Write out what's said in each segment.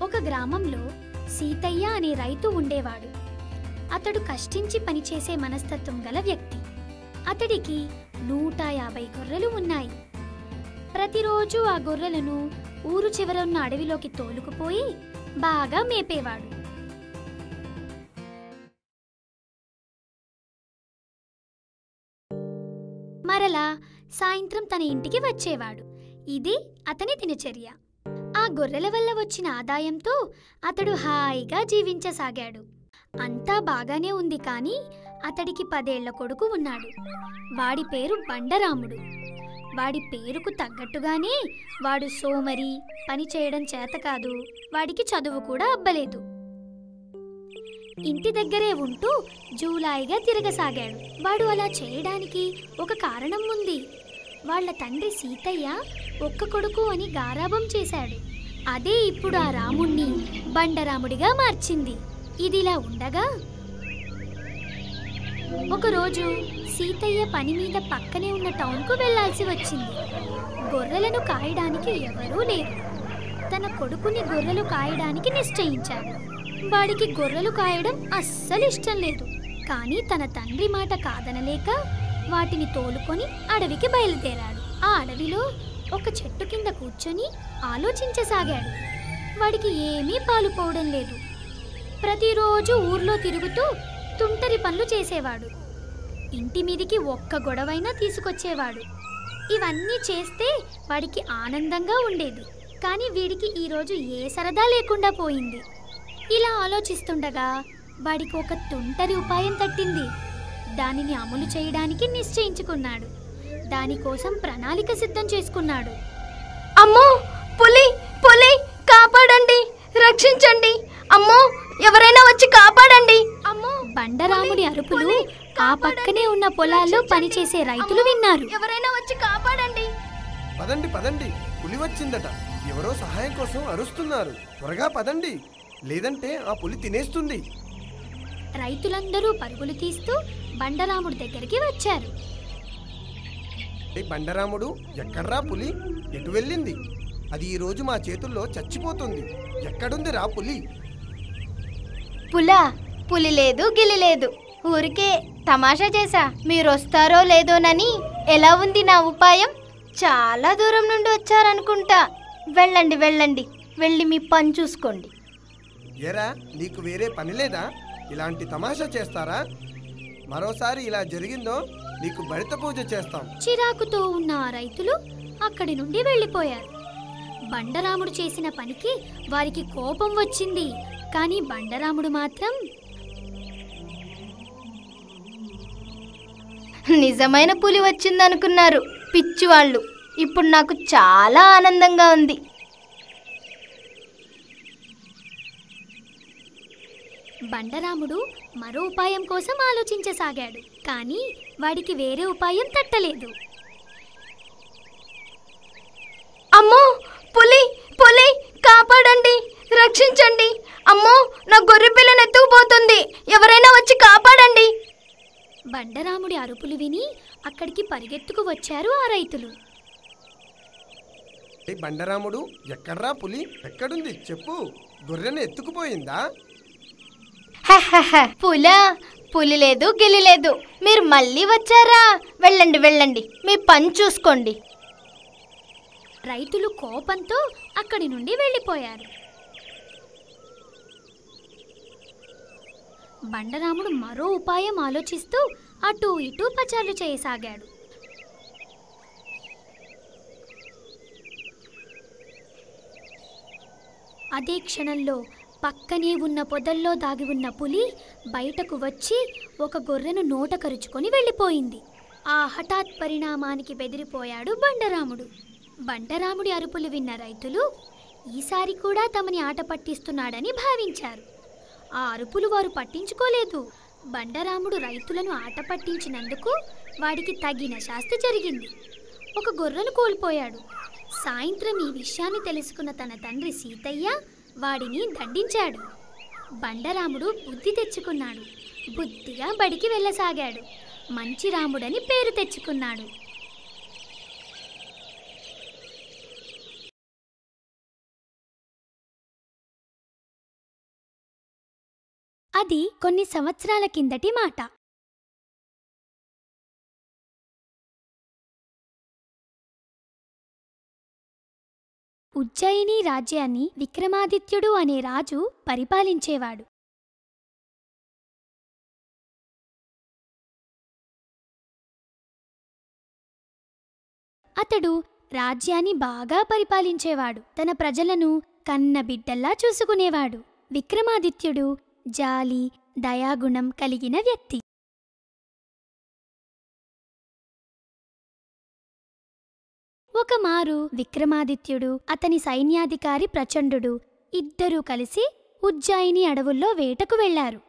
ఒక గ్రామంలో సీతయ్య అనే రైతు ఉండేవాడు. అతడు కష్టించి పనిచేసే మనస్తత్వం గల వ్యక్తి. అతడికి 150 గొర్రెలు ఉన్నాయి. ప్రతిరోజు ఆ గొర్రెలను ఊరు చివర ఉన్న అడవిలోకి తోలుకుపోయి బాగా మేపేవాడు. మరలా సాయంత్రం తన ఇంటికి వచ్చేవాడు. ఇది అతని దినచర్య. ఆ గొర్రెల వల్ల వచ్చిన ఆదాయంతో అతడు హాయిగా జీవించసాగాడు. అంతా బాగానే ఉంది, కానీ అతడికి 10 ఏళ్ల కొడుకు ఉన్నాడు. వాడి పేరు బండరాముడు. వాడి పేరుకు తగ్గట్టుగానే వాడు సోమరి, పని చేయడం చేతకాదు. వాడికి చదువు కూడా అబ్బలేదు. ఇంటి దగ్గరే ఉంటూ జూలాయిగా తిరగసాగాడు. వాడు అలా చేయడానికి ఒక కారణం ఉంది. వాళ్ల తండ్రి సీతయ్య ఒక్క కొడుకు అని గారాబం చేశాడు. అదే ఇప్పుడు ఆ రాముణ్ణి బండరాముడిగా మార్చింది. ఇదిలా ఉండగా ఒకరోజు సీతయ్య పని మీద పక్కనే ఉన్న టౌన్కు వెళ్లాల్సి వచ్చింది. గొర్రెలను కాయడానికి ఎవరూ లేరు. తన కొడుకుని గొర్రెలు కాయడానికి నిశ్చయించాడు. వాడికి గొర్రెలు కాయడం అస్సలు ఇష్టం లేదు. కానీ తన తండ్రి మాట కాదనలేక వాటిని తోలుకొని అడవికి బయలుదేరాడు. ఆ అడవిలో ఒక చెట్టు కింద కూర్చొని ఆలోచించసాగాడు. వాడికి ఏమీ పాలుపోవడం లేదు. ప్రతిరోజు ఊర్లో తిరుగుతూ తుంటరి పనులు చేసేవాడు. ఇంటి మీదికి ఒక్క గొడవైనా తీసుకొచ్చేవాడు. ఇవన్నీ చేస్తే వాడికి ఆనందంగా ఉండేది. కానీ వీడికి ఈరోజు ఏ సరదా లేకుండా పోయింది. ఇలా ఆలోచిస్తుండగా వాడికి ఒక తుంటరి ఉపాయం తట్టింది. దానిని అమలు చేయడానికి నిశ్చయించుకున్నాడు. దానికోసం ప్రణాళిక సిద్ధం చేసుకున్నాడు. అమ్మో, పులి పులి, కాపాడండి, రక్షించండి, అమ్మో ఎవరైనా వచ్చి కాపాడండి, అమ్మో. బండరాముడి అరుపులు ఆ పక్కనే ఉన్న పొలాల్లో పనిచేసే రైతులు విన్నారు. ఎవరైనా వచ్చి కాపాడండి. పదండి పదండి, పులి వచ్చిందట. ఎవరో సహాయం కోసం అరుస్తున్నారు. త్వరగా పదండి, లేదంటే ఆ పులి తినేస్తుంది. రైతులందరూ పరుగులు తీస్తూ బండరాముడి దగ్గరికి వచ్చారు. బండరాముడు, ఎక్కడ్రా పులి? ఎటు వెళ్ళింది? అది ఈరోజు మా చేతుల్లో చచ్చిపోతుంది. ఎక్కడుంది రా పులి? పులా, పులి లేదు గిలి లేదు, ఊరికే తమాషా చేశా. మీరు వస్తారో లేదోనని. ఎలా ఉంది నా ఉపాయం? చాలా దూరం నుండి వచ్చారనుకుంటా. వెళ్ళండి వెళ్ళండి, వెళ్ళి మీ పని చూసుకోండి. ఏరా, నీకు వేరే పని లేదా? ఇలాంటి తమాషా చేస్తారా? మరోసారి ఇలా జరిగిందో నీకు బడిత పూజ చేస్తాం. చిరాకుతో ఉన్న ఆ రైతులు అక్కడి నుండి వెళ్ళిపోయారు. బండరాముడు చేసిన పనికి వారికి కోపం వచ్చింది. కానీ బండరాముడు మాత్రం, నిజమైన పులి వచ్చిందనుకున్నారు పిచ్చివాళ్ళు. ఇప్పుడు నాకు చాలా ఆనందంగా ఉంది. బండరాముడు మరో ఉపాయం కోసం ఆలోచించసాగాడు. కానీ వాడికి వేరే ఉపాయం తట్టలేదు. అమ్మో, పులి పులి, కాపాడండి, రక్షించండి, అమ్మో నా గొర్రె పిల్లని ఎత్తుకుపోతుంది, ఎవరైనా వచ్చి కాపాడండి. బండరాముడి అరుపులు విని అక్కడికి పరిగెత్తుకు వచ్చారు ఆ రైతులు. బండరాముడు, ఎక్కడ్రా పులి? ఎక్కడుంది చెప్పు. గొర్రెను ఎత్తుకుపోయిందా? పులా, పులి లేదు గిలి లేదు, మీరు మళ్ళీ వచ్చారా? వెళ్ళండి వెళ్ళండి, మీ పని చూసుకోండి. రైతులు కోపంతో అక్కడి నుండి వెళ్ళిపోయారు. బండరాముడు మరో ఉపాయం ఆలోచిస్తూ అటూ ఇటూ పచార్లు చేయసాగాడు. అదే క్షణంలో పక్కనే ఉన్న పొదల్లో దాగి ఉన్న పులి బయటకు వచ్చి ఒక గొర్రెను నోట కరుచుకొని వెళ్ళిపోయింది. ఆ హఠాత్ పరిణామానికి బెదిరిపోయాడు బండరాముడు. బండరాముడి అరుపులు విన్న రైతులు ఈసారి కూడా తమని ఆట పట్టిస్తున్నాడని భావించారు. ఆ అరుపులు వారు పట్టించుకోలేదు. బండరాముడు రైతులను ఆట పట్టించినందుకు వాడికి తగిన శాస్తి జరిగింది. ఒక గొర్రెను కోల్పోయాడు. సాయంత్రం ఈ విషయాన్ని తెలుసుకున్న తన తండ్రి సీతయ్య వాడిని దండించాడు. బండరాముడు బుద్ధి తెచ్చుకున్నాడు. బుద్ధిగా బడికి వెళ్ళసాగాడు. మంచి రాముడని పేరు తెచ్చుకున్నాడు. అది కొన్ని సంవత్సరాల కిందటి మాట. ఉజ్జయిని రాజ్యాన్ని విక్రమాదిత్యుడు అనే రాజు పరిపాలించేవాడు. అతడు రాజ్యాన్ని బాగా పరిపాలించేవాడు. తన ప్రజలను కన్నబిడ్డల్లా చూసుకునేవాడు. విక్రమాదిత్యుడు జాలి, దయాగుణం కలిగిన వ్యక్తి. ఒకమారు విక్రమాదిత్యుడు, అతని సైన్యాధికారి ప్రచండు ఇద్దరూ కలిసి ఉజ్జయిని అడవుల్లో వేటకు వెళ్లారు.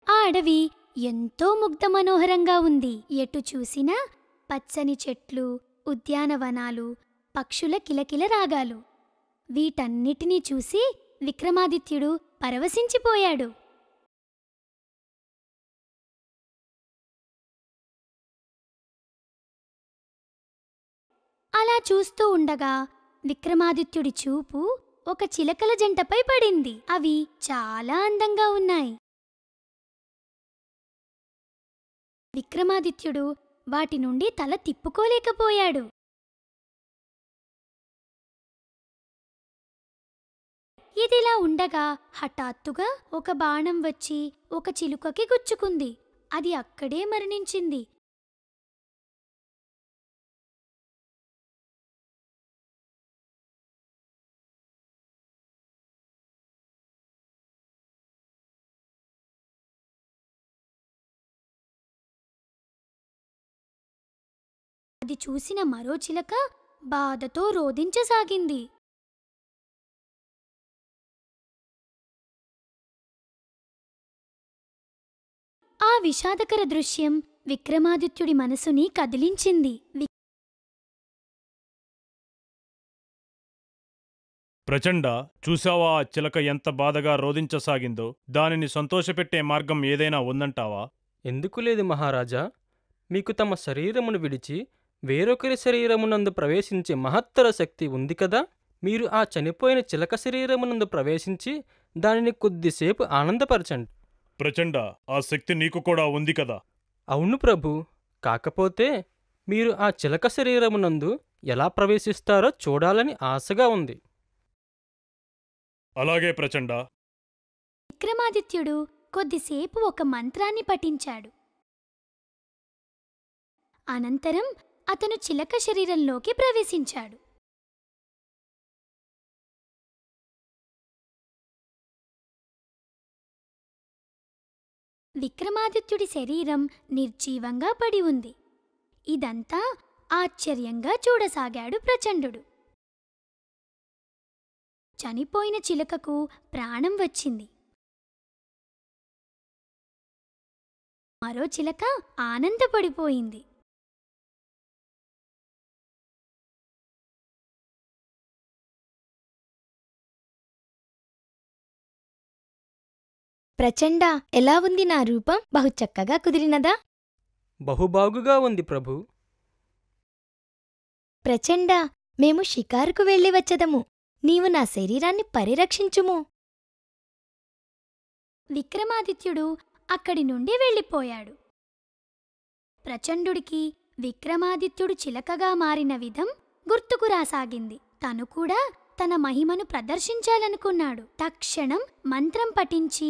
ఆ అడవి ఎంతో ముగ్ధ మనోహరంగా ఉంది. ఎటు చూసినా పచ్చని చెట్లు, ఉద్యానవనాలు, పక్షుల కిలకిల రాగాలు. వీటన్నిటినీ చూసి విక్రమాదిత్యుడు పరవశించిపోయాడు. అలా చూస్తూ ఉండగా విక్రమాదిత్యుడి చూపు ఒక చిలకల జంటపై పడింది. అవి చాలా అందంగా ఉన్నాయి. విక్రమాదిత్యుడు వాటి నుండి తల తిప్పుకోలేకపోయాడు. ఇదిలా ఉండగా హఠాత్తుగా ఒక బాణం వచ్చి ఒక చిలుకకి గుచ్చుకుంది. అది అక్కడే మరణించింది. అది చూసిన మరో చిలక బాధతో రోదించసాగింది. ఆ విషాదకర దృశ్యం విక్రమాదిత్యుడి మనసుని కదిలించింది. ప్రచండ, చూసావా ఆ చిలక ఎంత బాధగా రోదించసాగిందో? దానిని సంతోషపెట్టే మార్గం ఏదైనా ఉందంటావా? ఎందుకు లేదు మహారాజా. మీకు తమ శరీరమును విడిచి వేరొకరి శరీరమునందు ప్రవేశించే మహత్తర శక్తి ఉంది కదా. మీరు ఆ చనిపోయిన చిలక శరీరమునందు ప్రవేశించి దానిని కొద్దిసేపు ఆనందపరచండి. ప్రచండ, ఆ శక్తి నీకు కూడా ఉంది కదా? అవును ప్రభు. కాకపోతే మీరు ఆ చిలక శరీరమునందు ఎలా ప్రవేశిస్తారో చూడాలని ఆశగా ఉంది. అలాగే ప్రచండ. విక్రమాదిత్యుడు కొద్దిసేపు ఒక మంత్రాన్ని పఠించాడు. అనంతరం అతను చిలక శరీరంలోకి ప్రవేశించాడు. విక్రమాదిత్యుడి శరీరం నిర్జీవంగా పడి ఉంది. ఇదంతా ఆశ్చర్యంగా చూడసాగాడు ప్రచండు. చనిపోయిన చిలకకు ప్రాణం వచ్చింది. మరో చిలక ఆనందపడిపోయింది. ప్రచండ, ఎలా ఉంది నా రూపం? బహు చక్కగా కుదిరినదా? బహుబాగుగా ఉంది ప్రభు. ప్రచండ, మేము షికారుకు వెళ్ళి వచ్చదము. నీవు నా శరీరాన్ని పరిరక్షించుము. విక్రమాదిత్యుడు అక్కడి నుండి వెళ్ళిపోయాడు. ప్రచండుడికి విక్రమాదిత్యుడు చిలకగా మారిన విధం గుర్తుకు రాసాగింది. తను కూడా తన మహిమను ప్రదర్శించాలనుకున్నాడు. తక్షణం మంత్రం పఠించి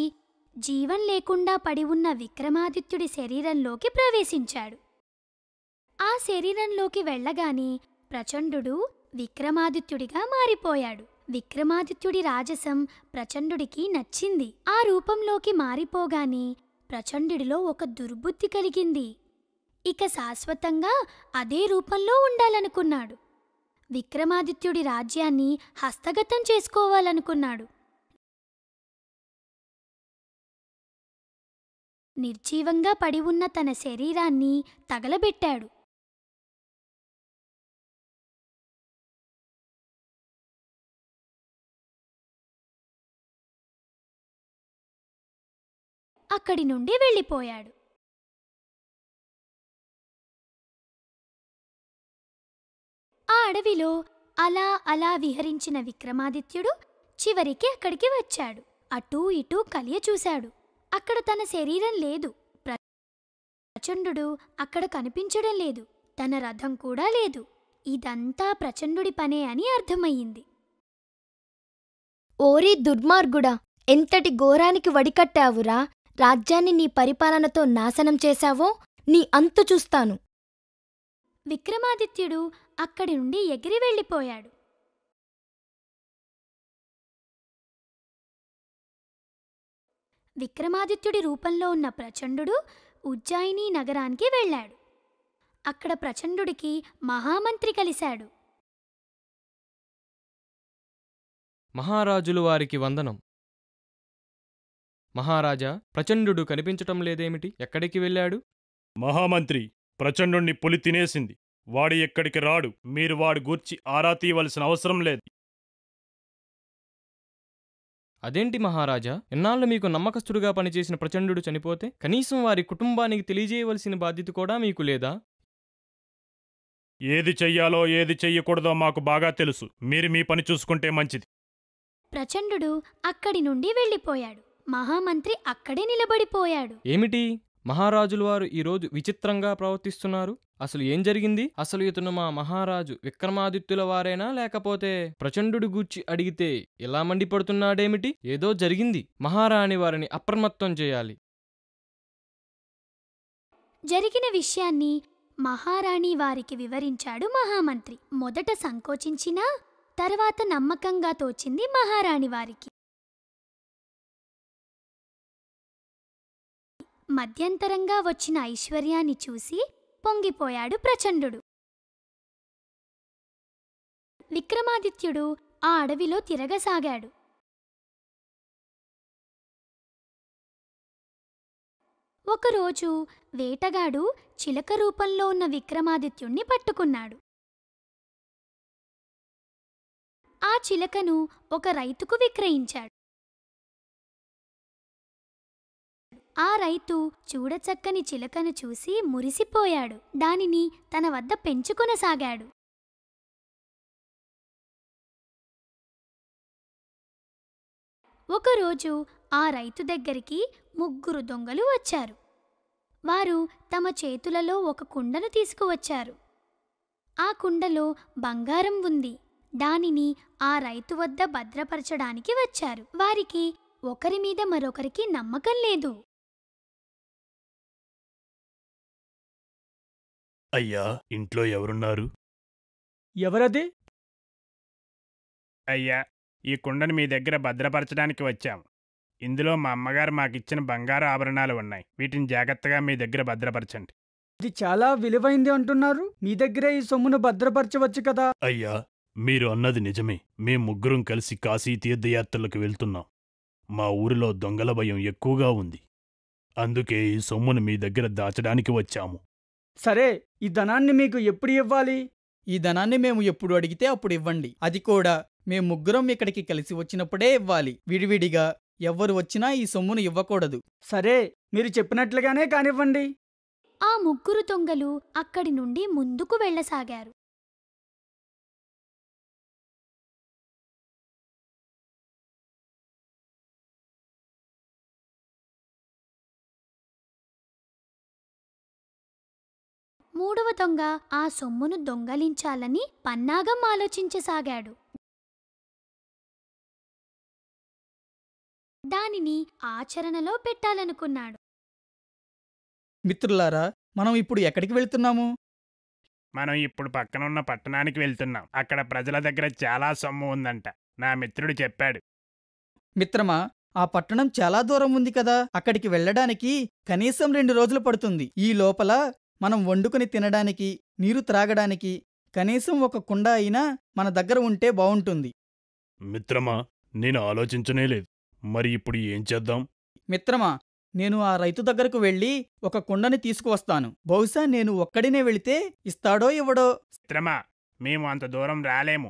జీవం లేకుండా పడి ఉన్న విక్రమాదిత్యుడి శరీరంలోకి ప్రవేశించాడు. ఆ శరీరంలోకి వెళ్ళగానే ప్రచండు విక్రమాదిత్యుడిగా మారిపోయాడు. విక్రమాదిత్యుడి రాజసం ప్రచండుడికి నచ్చింది. ఆ రూపంలోకి మారిపోగానే ప్రచండుడిలో ఒక దుర్బుద్ధి కలిగింది. ఇక శాశ్వతంగా అదే రూపంలో ఉండాలనుకున్నాడు. విక్రమాదిత్యుడి రాజ్యాన్ని హస్తగతం చేసుకోవాలనుకున్నాడు. నిర్జీవంగా పడి ఉన్న తన శరీరాన్ని తగలబెట్టాడు. అక్కడి నుండి వెళ్ళిపోయాడు. ఆ అడవిలో అలా అలా విహరించిన విక్రమాదిత్యుడు చివరికి అక్కడికి వచ్చాడు. అటూ ఇటూ కలియ చూశాడు. అక్కడ తన శరీరం లేదు. ప్రచండు అక్కడ కనిపించడం లేదు. తన రథం కూడా లేదు. ఇదంతా ప్రచండుడి పనే అని అర్థమయ్యింది. ఓరి దుర్మార్గుడా, ఎంతటి ఘోరానికి వడికట్టావురా! రాజ్యాన్ని నీ పరిపాలనతో నాశనం చేశావో నీ అంతు చూస్తాను. విక్రమాదిత్యుడు అక్కడి నుండి ఎగిరి వెళ్ళిపోయాడు. విక్రమాదిత్యుడి రూపంలో ఉన్న ప్రచండు ఉజ్జయిని నగరానికి వెళ్ళాడు. అక్కడ ప్రచండుడికి మహామంత్రి కలిశాడు. మహారాజులు వారికి వందనం. మహారాజా, ప్రచండు కనిపించటం లేదేమిటి? ఎక్కడికి వెళ్ళాడు? మహామంత్రి, ప్రచండుణ్ణి పులి తినేసింది. వాడి ఎక్కడికి రాడు. మీరు వాడి గూర్చి ఆరా తీయవలసిన అవసరం లేదు. అదేంటి మహారాజా, ఎన్నాళ్ళు మీకు నమ్మకస్తుడుగా పనిచేసిన ప్రచండు చనిపోతే కనీసం వారి కుటుంబానికి తెలియజేయవలసిన బాధ్యత కూడా మీకు లేదా? ఏది చెయ్యాలో ఏది చెయ్యకూడదో మాకు బాగా తెలుసు. మీరు మీ పని చూసుకుంటే మంచిది. ప్రచండు అక్కడి నుండి వెళ్ళిపోయాడు. మహామంత్రి అక్కడే నిలబడిపోయాడు. ఏమిటి మహారాజులు వారు ఈరోజు విచిత్రంగా ప్రవర్తిస్తున్నారు? అసలు ఏం జరిగింది? అసలు ఇతను మా మహారాజు విక్రమాదిత్యుల వారేనా, లేకపోతే ప్రచండు గూర్చి అడిగితే ఇలా మండిపడుతున్నాడేమిటి? ఏదో జరిగింది. మహారాణి వారిని అప్రమత్తం చేయాలి. జరిగిన విషయాన్ని మహారాణి వారికి వివరించాడు మహామంత్రి. మొదట సంకోచించినా తర్వాత నమ్మకంగా తోచింది మహారాణి వారికి. మధ్యంతరంగా వచ్చిన ఐశ్వర్యాన్ని చూసి పొంగిపోయాడు ప్రచండు. విక్రమాదిత్యుడు ఆ అడవిలో తిరగసాగాడు. ఒకరోజు వేటగాడు చిలక రూపంలో ఉన్న విక్రమాదిత్యుణ్ణి పట్టుకున్నాడు. ఆ చిలకను ఒక రైతుకు విక్రయించాడు. ఆ రైతు చూడచక్కని చిలకను చూసి మురిసిపోయాడు. దానిని తన వద్ద పెంచుకొనసాగాడు. ఒకరోజు ఆ రైతు దగ్గరికి 3 దొంగలు వచ్చారు. వారు తమ చేతులలో ఒక కుండను తీసుకువచ్చారు. ఆ కుండలో బంగారం ఉంది. దానిని ఆ రైతు వద్ద భద్రపరచడానికి వచ్చారు. వారికి ఒకరి మీద మరొకరికి నమ్మకం లేదు. అయ్యా, ఇంట్లో ఎవరున్నారు? ఎవరది? అయ్యా, ఈ కుండను మీ దగ్గర భద్రపరచడానికి వచ్చాం. ఇందులో మా అమ్మగారు మాకిచ్చిన బంగారు ఆభరణాలు ఉన్నాయి. వీటిని జాగ్రత్తగా మీ దగ్గర భద్రపరచండి. ఇది చాలా విలువైంది అంటున్నారు. మీ దగ్గరే ఈ సొమ్మును భద్రపరచవచ్చు కదా. అయ్యా, మీరు అన్నది నిజమే. మేం 3 కలిసి కాశీ తీర్థయాత్రలకు వెళ్తున్నాం. మా ఊరిలో దొంగల భయం ఎక్కువగా ఉంది. అందుకే ఈ సొమ్మును మీ దగ్గర దాచడానికి వచ్చాము. సరే, ఈ ధనాన్ని మీకు ఎప్పుడు ఇవ్వాలి? ఈ ధనాన్ని మేము ఎప్పుడు అడిగితే అప్పుడు ఇవ్వండి. అది కూడా మేము 3 ఇక్కడికి కలిసి వచ్చినప్పుడే ఇవ్వాలి. విడివిడిగా ఎవ్వరు వచ్చినా ఈ సొమ్మును ఇవ్వకూడదు. సరే, మీరు చెప్పినట్లుగానే కానివ్వండి. ఆ 3 దొంగలు అక్కడి నుండి ముందుకు వెళ్ళసాగారు. మూడవ దొంగ ఆ సొమ్మును దొంగలించాలని పన్నాగం ఆలోచించసాగాడు. దానిని ఆచరణలో పెట్టాలనుకున్నాడు. మిత్రులారా, మనం ఇప్పుడు ఎక్కడికి వెళ్తున్నాము? మనం ఇప్పుడు పక్కనున్న పట్టణానికి వెళ్తున్నాం. అక్కడ ప్రజల దగ్గర చాలా సొమ్ము ఉందంట. నా మిత్రుడు చెప్పాడు. మిత్రమా, ఆ పట్టణం చాలా దూరం ఉంది కదా. అక్కడికి వెళ్ళడానికి కనీసం 2 రోజులు పడుతుంది. ఈ లోపల మనం వండుకుని తినడానికి, నీరు త్రాగడానికి కనీసం ఒక కుండ అయినా మన దగ్గర ఉంటే బావుంటుంది. మిత్రమా, నేను ఆలోచించనే లేదు. మరి ఇప్పుడు ఏం చేద్దాం? మిత్రమా, నేను ఆ రైతు దగ్గరకు వెళ్ళి ఒక కుండని తీసుకువస్తాను. బహుశా నేను ఒక్కడినే వెళితే ఇస్తాడో ఇవ్వడో. మిత్రమా, మేము అంత దూరం రాలేము.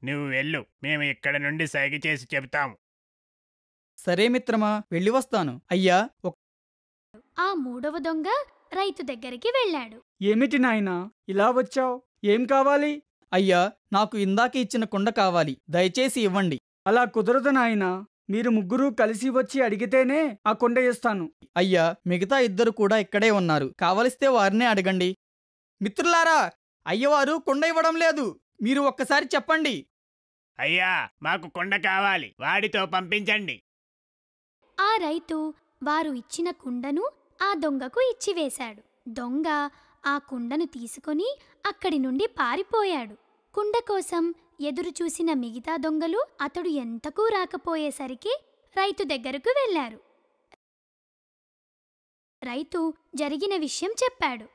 నువ్వు వెళ్ళు, మేము ఇక్కడి నుండి సైగ చేసి చెబుతాము. సరే మిత్రమా, వెళ్ళి వస్తాను. అయ్యా, ఆ మూడవ దొంగ రైతు దగ్గరికి వెళ్ళాడు. ఏమిటి నాయనా, ఇలా వచ్చావు? ఏం కావాలి? అయ్యా, నాకు ఇందాక ఇచ్చిన కుండ కావాలి, దయచేసి ఇవ్వండి. అలా కుదరదు నాయనా. మీరు ముగ్గురు కలిసి వచ్చి అడిగితేనే ఆ కుండ ఇస్తాను. అయ్యా, మిగతా ఇద్దరు కూడా ఇక్కడే ఉన్నారు, కావలిస్తే వారినే అడగండి. మిత్రులారా, అయ్యవారు కుండ ఇవ్వడం లేదు, మీరు ఒక్కసారి చెప్పండి. అయ్యా, మాకు కుండ కావాలి, వాడితో పంపించండి. ఆ రైతు వారు ఇచ్చిన కుండను ఆ దొంగకు ఇచ్చివేశాడు. దొంగ ఆ కుండను తీసుకొని అక్కడి నుండి పారిపోయాడు. కుండ కోసం ఎదురు చూసిన మిగతా దొంగలు అతడు ఎంతకూ రాకపోయేసరికి రైతు దగ్గరకు వెళ్ళారు. రైతు జరిగిన విషయం చెప్పాడు.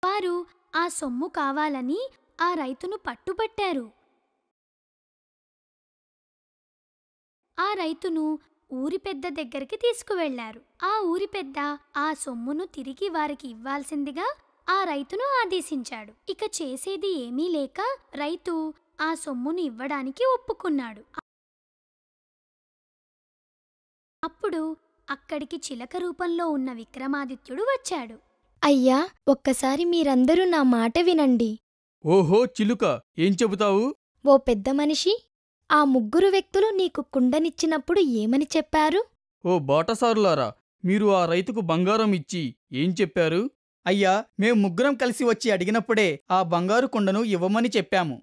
వారు ఆ సొమ్ము కావాలని ఆ రైతును పట్టుబట్టారు. ఆ రైతును ఊరి పెద్ద దగ్గరికి తీసుకువెళ్లారు. ఆ ఊరి పెద్ద ఆ సొమ్మును తిరిగి వారికి ఇవ్వాల్సిందిగా ఆ రైతును ఆదేశించాడు. ఇక చేసేది ఏమీ లేక రైతు ఆ సొమ్మును ఇవ్వడానికి ఒప్పుకున్నాడు. అప్పుడు అక్కడికి చిలక రూపంలో ఉన్న విక్రమాదిత్యుడు వచ్చాడు. అయ్యా, ఒక్కసారి మీరందరూ నా మాట వినండి. ఓహో చిలుక, ఏం చెబుతావు? ఓ పెద్ద మనిషి, ఆ ముగ్గురు వ్యక్తులు నీకు కుండనిచ్చినప్పుడు ఏమని చెప్పారు? ఓ బాటసారులారా, మీరు ఆ రైతుకు బంగారం ఇచ్చి ఏం చెప్పారు? అయ్యా, మేం ముగ్గురం కలిసి వచ్చి అడిగినప్పుడే ఆ బంగారు కుండను ఇవ్వమని చెప్పాము.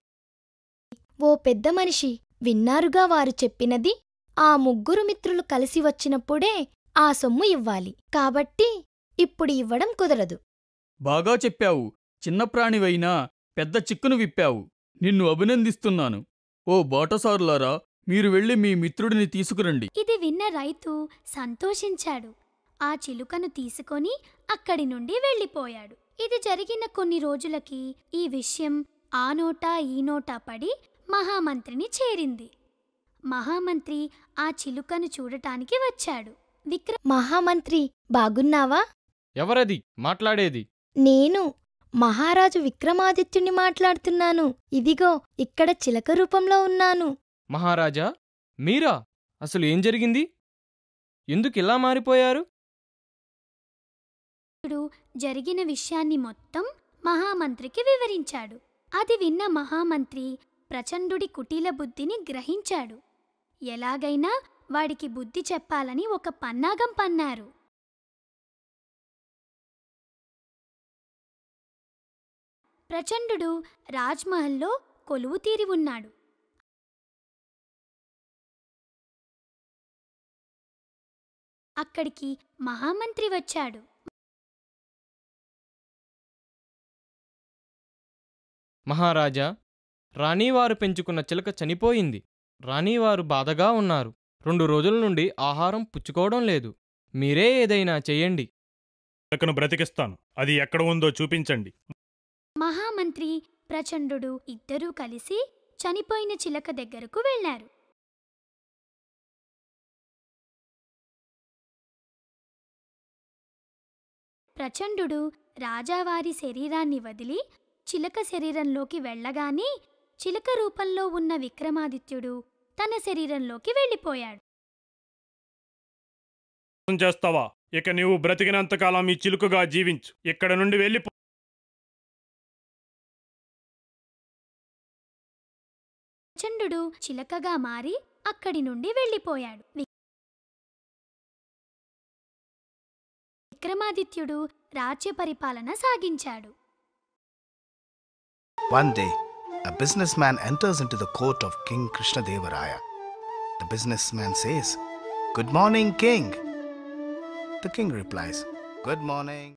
ఓ పెద్ద మనిషి, విన్నారుగా వారు చెప్పినది. ఆ ముగ్గురు మిత్రులు కలిసి వచ్చినప్పుడే ఆ సొమ్ము ఇవ్వాలి. కాబట్టి ఇప్పుడు ఇవ్వడం కుదరదు. బాగా చెప్పావు. చిన్న ప్రాణివైనా పెద్ద చిక్కును విప్పావు. నిన్ను అభినందిస్తున్నాను. ఓ బాటసారులారా, మీరు వెళ్ళి మీ మిత్రుడిని తీసుకురండి. ఇది విన్న రైతు సంతోషించాడు. ఆ చిలుకను తీసుకొని అక్కడి నుండి వెళ్ళిపోయాడు. ఇది జరిగిన కొన్ని రోజులకి ఈ విషయం ఆ నోటా ఈ నోటా పడి మహామంత్రిని చేరింది. మహామంత్రి ఆ చిలుకను చూడటానికి వచ్చాడు. మహామంత్రి, బాగున్నావా? ఎవరది మాట్లాడేది? నేను మహారాజు విక్రమాదిత్యుని మాట్లాడుతున్నాను. ఇదిగో ఇక్కడ చిలక రూపంలో ఉన్నాను. మహారాజా, మీరా? అసలు ఏం జరిగింది? ఎందుకిలా మారిపోయారు? జరిగిన విషయాన్ని మొత్తం మహామంత్రికి వివరించాడు. అది విన్న మహామంత్రి ప్రచండుడి కుటిల బుద్ధిని గ్రహించాడు. ఎలాగైనా వాడికి బుద్ధి చెప్పాలని ఒక పన్నాగం పన్నారు. ప్రచండు రాజ్మహల్లో కొలువు తీరి ఉన్నాడు. అక్కడికి మహామంత్రి వచ్చాడు. మహారాజా, రాణీవారు పెంచుకున్న చిలక చనిపోయింది. రాణీవారు బాధగా ఉన్నారు. 2 రోజుల నుండి ఆహారం పుచ్చుకోవడం లేదు. మీరే ఏదైనా చెయ్యండి. చిలకను బ్రతికిస్తాను. అది ఎక్కడ ఉందో చూపించండి. మహామంత్రి ప్రచండు ఇద్దరూ కలిసి చనిపోయిన చిలక దగ్గరకు వెళ్లారు. ప్రచండు రాజావారి శరీరాన్ని వదిలి చిలక శరీరంలోకి వెళ్ళగానే చిలక రూపంలో ఉన్న విక్రమాదిత్యుడు తన శరీరంలోకి వెళ్ళిపోయాడు. చేస్తావా? ఇక నీవు బ్రతికినంతకాలం ఈ చిలుకగా జీవించు. ఇక్కడ నుండి వెళ్ళిపో. ప్రచండు చిలకగా మారి అక్కడి నుండి వెళ్ళిపోయాడు. విక్రమాదిత్యుడు రాజ్య పరిపాలన సాగించాడు. One day, a businessman enters into the court of King Krishnadevaraya. The businessman says, "Good morning, King." The king replies, "Good morning."